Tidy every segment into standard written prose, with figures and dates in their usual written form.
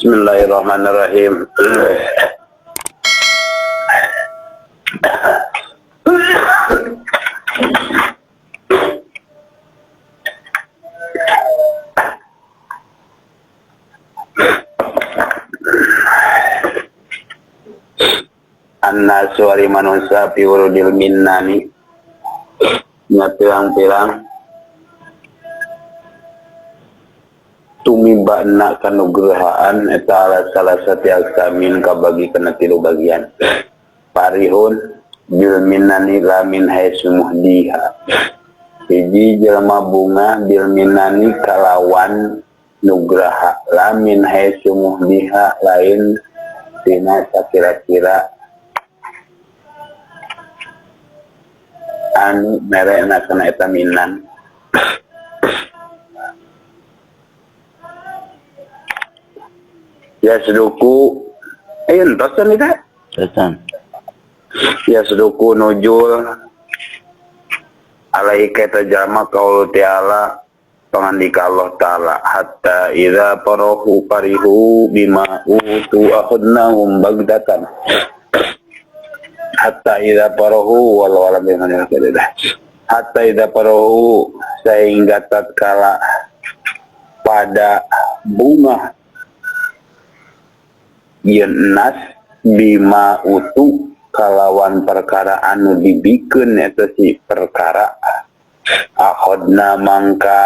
Bismillahirrahmanirrahim. An-nasu ari manusia fi wurudil minnani ngatilang-tilang tumibana kanugrahaan eta ala salah satu aksamin kabagi kana tilu bagian parihun bil minnani lamin haisu muhdiha hiji jelema bunga bil minnani kalawan nugraha lamin haisu muhdiha lain tina sakira-kira anu merena kana eta minnan ya seduku entosan itu tesan ya seduku nujul alaika tajama qaulu ta'ala pangandika Allah ta'ala hatta idza farihu bima utu akhadnahum bagdatan hatta idza farahu wal walam dengan hatta idza farahu sehingga tatkala pada bunga yen nas bima utu kalawan perkara anu dibikeun eta si perkara akhadna mangka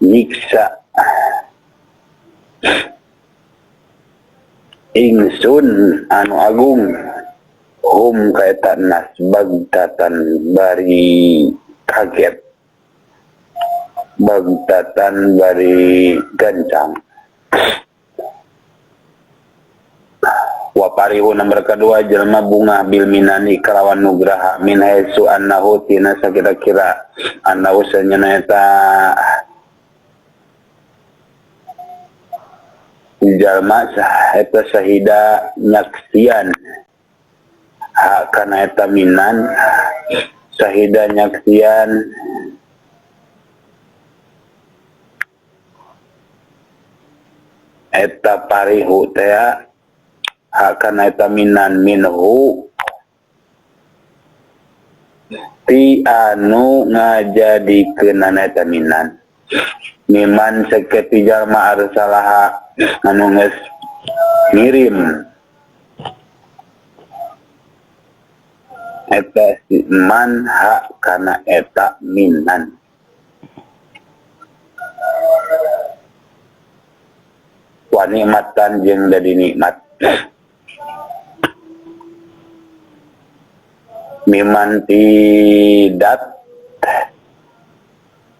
nyiksa ingsun anu agung kaeta nas bagtatan bari kaget bagtatan bari gancang wa parihu nomor kedua jelma bunga bil minani kalawan nugraha min haitsu annahu tina sakira-kira annahu sanyana eta jalma eta syahida nyaksian kana eta minan syahida nyaksian eta parihu teh kana eta minan minhu ti anu ngajadikeun eta minan miman saketi jalma arsalaha anu geus ngirim eta man kana eta minan wa nikmatan jeung dadi nikmat miman tidak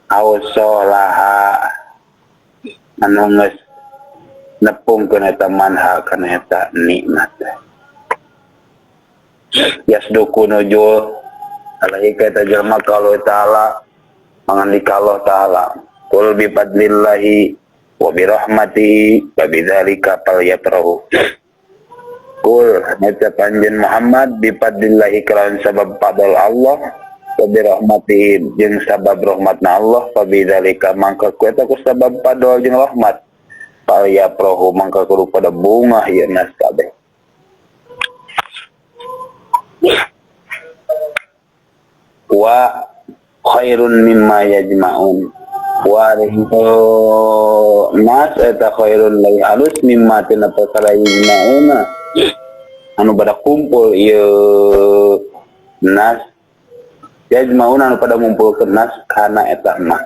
ausolaha anu geus nepungkeun eta manha kana eta nikmat yasduku nujul alaika eta jalma kalau ta'ala mangandika Allah ta'ala qul bi fadlillahi wa bi rahmatihi wa bidzalika falyafrahu qul eta panjen Muhammad bi fadlillahi kalawan sabab fadl Allah wa bi rahmatihi jeung sabab rahmatna Allah fa bidzalika mangka ku eta ku sabab fadl jeung rahmat falyafrahu mangka kudu pada bunga ieu nas kabeh wa khairun mimma yajma'un wa nas eta khairun lai alus mimma tina perkara yajma'una anu pada kumpul ieu nas yajma'una anu pada ngumpulkeun nas kana eta mah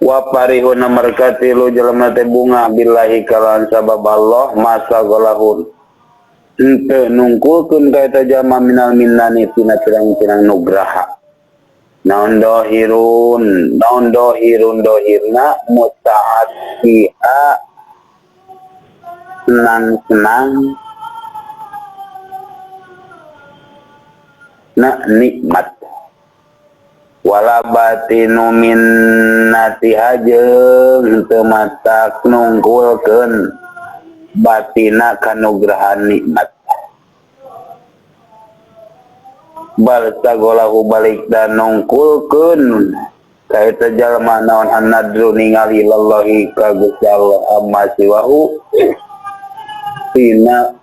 wa parihun markati lu jalma teh bunga billahi kalawan sabab Allah masa golahun ente nungkulkeun ka eta jalma minal minnani tina pirang-pirang nugraha naon dohirna muta'atti'a senang na nikmat wala batinu minnati jeung teu matak nungkulkeun batina kanugrahan nikmat bal sagolahu balik dan nungkulkeun kaita jalma naon annadru ningali lillahi ka Gusti Allah amma siwahu tina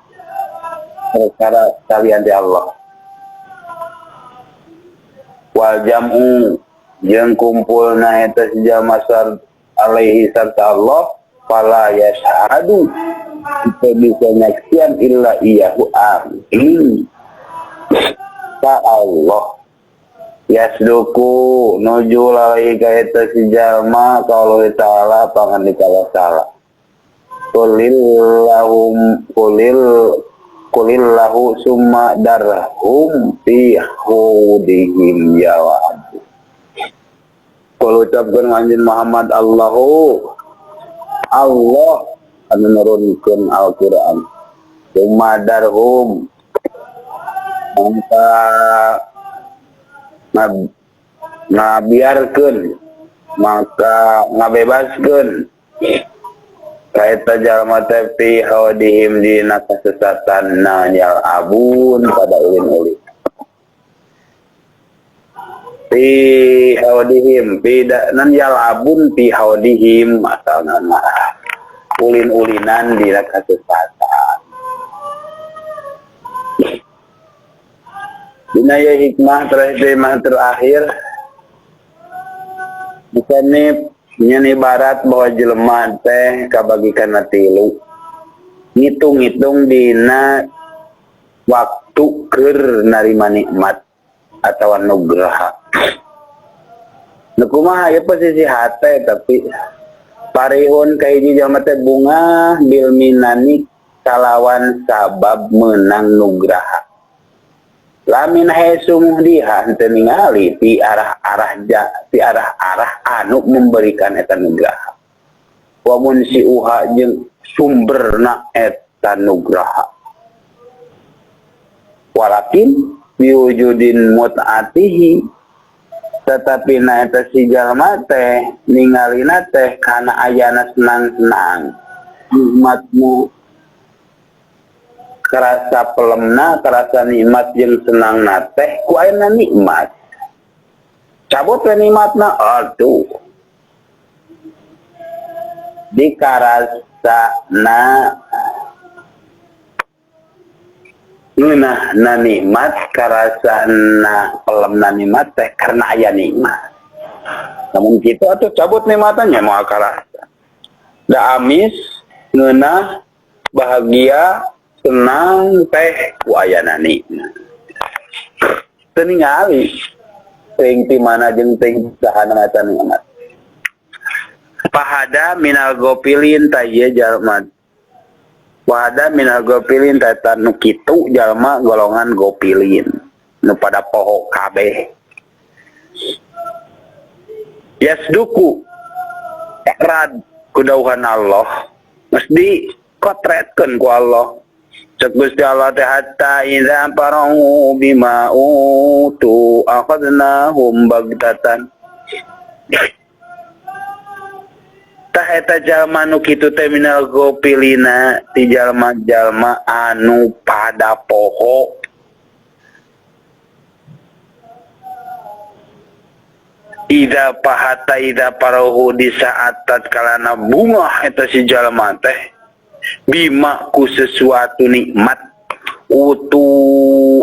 perkara kalian di Allah. Wal jam'u jeung kumpulna eta si jalma alaihi sarta Allah fala yashhadu kita bisa nyaksian illa iyahu amin ka Allah yasduku nuju lalai kaita si jalma ka Allah ta'ala pangan di Allah ta'ala kulillahu summa darhum fi hudihim jawab kalau ucapkan anjin Muhammad Allahu Allah anu nurunkeun Al-Qur'an summa darhum maka ngabiarkeun maka ngabebaskeun kaita jalma teh fi hawadihim dina kasesatan nanyal abun pada ulin-ulin fi hawadihim fi nanyal abun fi hawadihim asalna ulin-ulinan dina kasesatan dina ya hikmah terakhir bukannya nyen ibarat bahwa jelema teh kabagikan tilu ngitung-ngitung dina waktu keur narima nikmat atau anugerah nu kumaha ya posisi hate tapi parihun kahiji jelema teh bunga bil minani kalawan sabab menang nugraha lamin haesum diha henteu ningali ti arah-arah anu memberikan eta nugraha wa munsiuha jeung sumberna eta nugraha walakin biwujudin mut'atihi tetapi na eta si jalma teh ningalina teh kana ayana senang-senang nikmatmu kerasa pelemna, kerasa nikmat yang senang teh ku ayeuna nikmat cabut ke nikmatna aduh dikarasana na nikmat karasana pelemna nikmat teh karena aya nikmat namun kitu atuh cabut nikmatnya moal karasa da amis ngeunah bahagia senang teh ku ayana nikmat teu ningali teuing ti mana jeung teuing sahana eta nikmat pahada minal gopilin ta ieu jalma pahada minal gopilin ta nu kitu jalma golongan gopilin nu pada poho kabeh yasduku rad kudauhan Allah mesti kotretkeun ku Allah cek Gusti Allah teh hatta idza parahu bima utu akhadnahum bagdatan tah eta jalma nu kitu teh minal gopilina ti jalma-jalma anu pada poho idza pahata idza parahu di saat tatkalana bunga eta si jalma teh bima ku sesuatu nikmat utu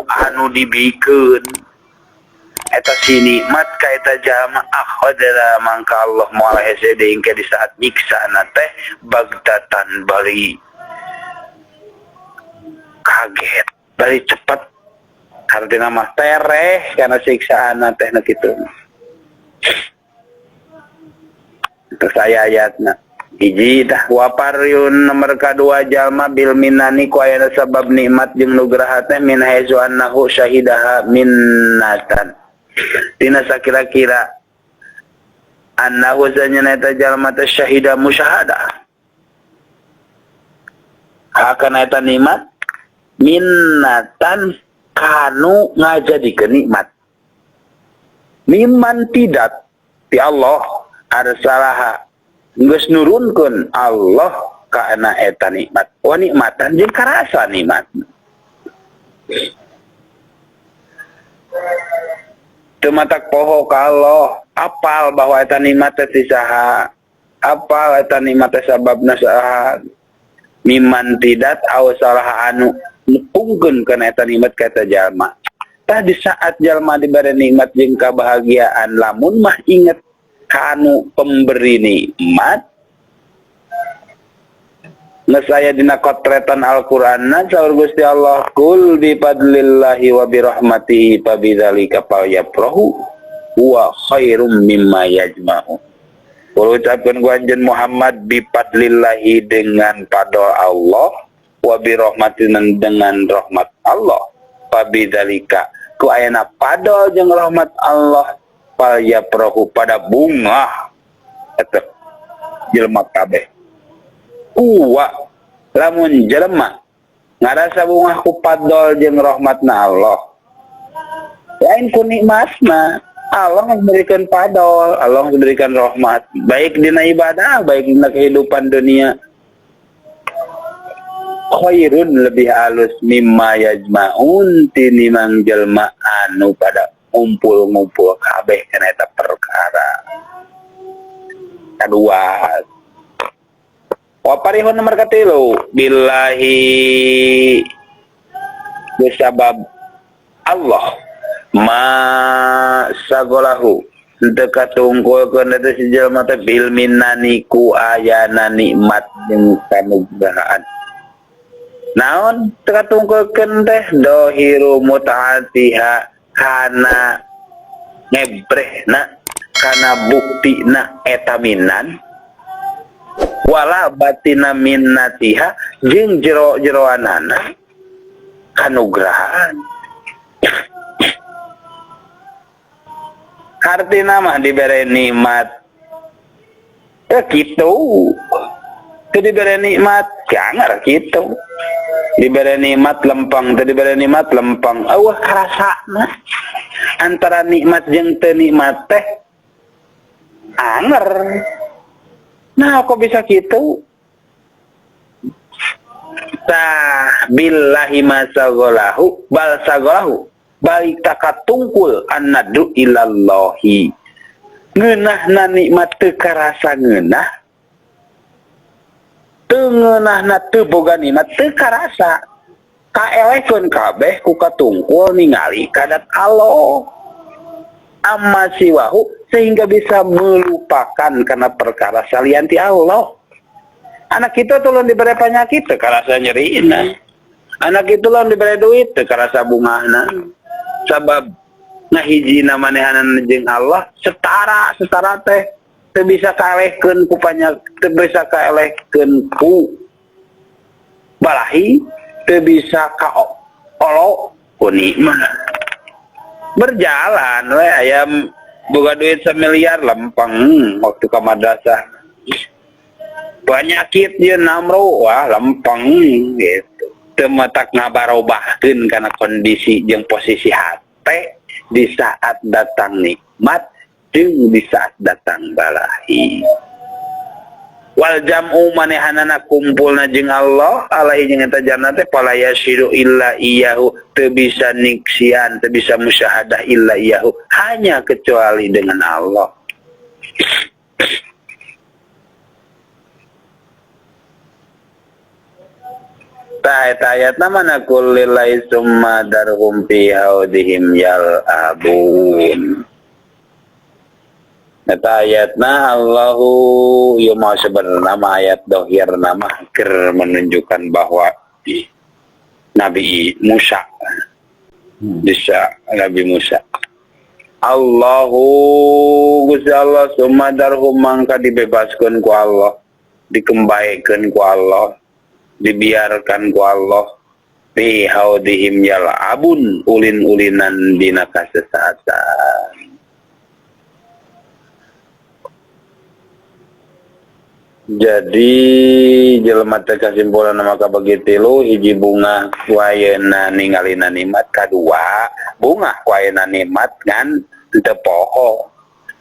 anu dibikeun eta si nikmat ka eta jalma akhadra mangka Allah moal hese deing ke di saat nyiksana teh bagdatan bari kaget bari cepet artina mah tereh kana siksaana teh na kitu terus ayatna hiji tah waparyun nomor kadua jalma bil minani ku aya sabab nikmat jeung nugraha teh min haizu annahu syahidaha minnatan dina sakira-kira annahu zanyana eta jalma teh syahida musyahadah hakana eta nikmat minnatan kanu ngajadikeun nikmat mimman tidak ti Allah arsalaha geus nurunkeun Allah kana eta nikmat wa nikmatan jeung karasa nikmat teu matak poho ka Allah apal bahwa eta nikmat teh saha, apal eta nikmat teh sababna saha, miman tidak aw salah anu nepungkeun kana eta nikmat ka eta jalma. Tah di saat jalma diberi nikmat jeung kebahagiaan, lamun mah inget ka anu pemberi nikmat, ngesaya dina kotretan Al-Qur'anna saur Gusti Allah, kul bi fadlillahi wa bi rahmatihi fa bidzalika falyafrahu huwa khairum mimma yajma'un. Kul ucapkeun ku anjeun Muhammad bi fadlillahi dengan fadl Allah, wa bi rahmatihi dengan rahmat Allah, fa bidzalika ku ayana fadl jeung rahmat Allah, falyafrahu pada bunga eta jelema kabeh. Lamun jelema ngarasa bunga ku fadl jeung rahmatna Allah, lain ku nikmatna. Allah memberikan fadl, Allah memberikan rahmat, baik dina ibadah, baik dina kehidupan dunia. Khairun lebih halus mimma yajma'un tinimbang jelema anu pada ngumpul-ngumpul kabeh kana eta perkara. Kadua, waparihun nomor katilu, billahi bisabab Allah ma sagolahu dekat tungkulkeun eta si jalma teh bil minani ku ayana nikmat jeung kanugrahaan. Naon dekat tungkulkeun teh dohiru mutaatiha kana ngebrehna kana buktina eta minan, wala batina minnatiha jeung jero-jeroanana kanugrahaan. Artina mah diberi nikmat kitu, teu diberi nikmat jangar kitu, diberi nikmat lempeng, teu diberi nikmat lempeng. Eueuh karasana antara nikmat jeung teu nikmat teh anger. Nah, kok bisa gitu? Tah billahi masagolahu bal sagolahu balik takatungkul annadu ilallahi. Ngeunahna nikmat teu karasa ngeunah, teu ngeunahna teu boga nikmat teu karasa, kaelekeun kabeh ku katungkul ningali kadat Allah amma siwahu, sehingga bisa melupakan karena perkara salianti Allah. Anak kita tuh lawan diberi penyakit teu karasa nyerina, anak itu lawan diberi duit teu karasa bungahna, sabab ngahijina manehanan jeung Allah setara teh teu bisa kaelehkeun ku penyakit, teu bisa kaelehkeun ku balahi, teu bisa kaolo ku nikmat. Berjalan we ayam boga duit 1 miliar lempeng waktu ke madrasah, penyakit dia namro wah lempeng gitu. Teu matak ngabarobahkeun kana kondisi jeung posisi hate di saat datang nikmat jeung di saat datang balahi. Wal jam'u manehanana kumpulna jeung Allah alaihi jeung eta janna teh fala yasiru illa iyyahu, teu bisa niksian, teu bisa musyahadah illa iyyahu, hanya kecuali dengan Allah. Ta ayatna mana kullilai summa darhum fi haudihim yal'abun. Eta ayatna Allahu ieu mah sebenarnya nama ayat dohir nama keur menunjukkan bahwa Nabi Musa bisa Nabi Musa Allahu Gusti Allah summa darhum mangka dibebaskeun ku Allah, dikembalikan ku Allah, dibiarkan ku Allah fi haudihim yal'abun ulin-ulinan dina kasesatan. Jadi jelema teh kasimpulan maka begitu hiji bunga wayeuna ningalina nikmat, kadua bunga wayeuna nikmat ngan teu poho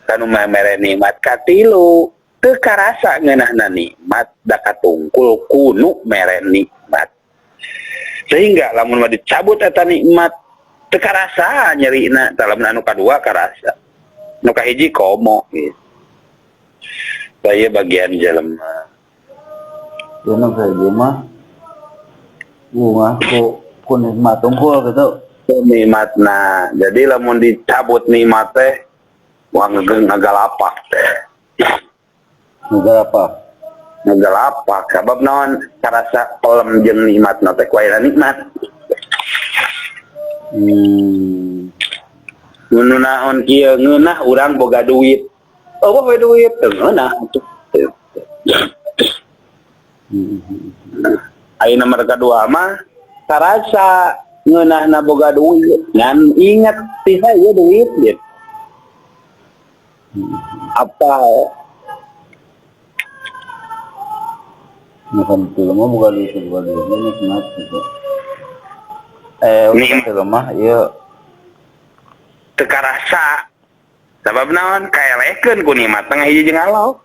kanu mere nikmat, katilu teu karasa ngeunahna nikmat da katungkul kunu mere nikmat, sehingga lamun mah dicabut eta nikmat teu karasa nyerina, lamun anu kadua karasa. nu kahiji komo gitu. Saya bagian jelema. Yana kahiji mah bunga ku nikmat unggul gitu. Nikmatna. Jadi lamun dicabut nikmat teh wah ngagalapak teh. Negara apa? Ngagalapak sabab naon karasa pelem jeung nikmatna teh ku aya nikmat. Nu naon kieu ngeunah urang boga duit. Oh boga duit ngeunah atuh. Ayeuna nomor kedua mah karasa ngeunahna boga duit ngan ingat ti saya duit gitu. Apa Makan film mah bukan duit nikmat gitu. Film mah ieu teu karasa sabab naon kaelekeun ku nikmat tengah hiji jeung Allah.